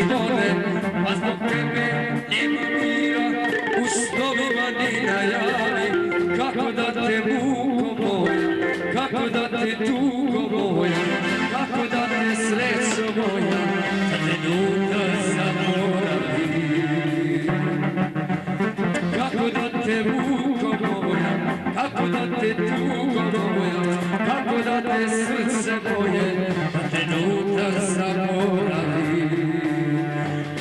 volim, a zbog tebe nema mira, u snovima ni najavi, kako da te muko moja, kako da te tugo moja, kako da te srećo moja, za trenutak zaboravim. Kako da te muko moja, kako da te tugo moja, kako da te srce moje, za trenutak zaboravim.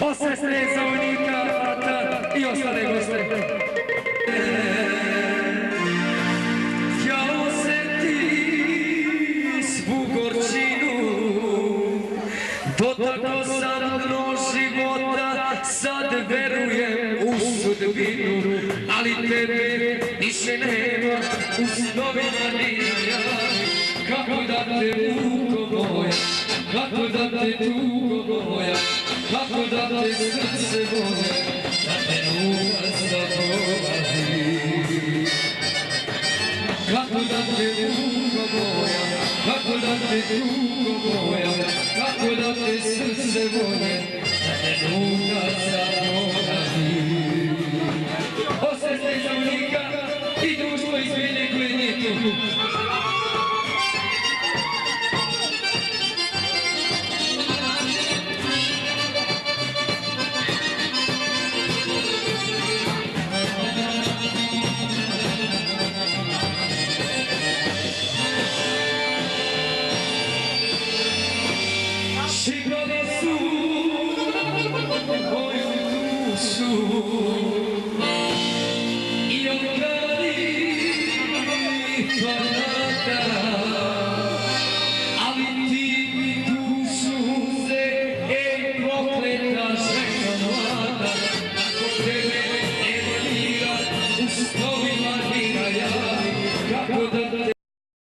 O sestre iz Zovnika, tata i ostale goste. Ja osetim svu gorčinu, dotakao sam dno života, sad verujem u sudbinu, ali tebe više nema, u snovima ni najavi, kako da te muko moja, kako da te tugo moja, kako da te srce moje, da te nuka zaboravim. Kako da te muko moja, kako da te tugo moja, kako da te srce moje,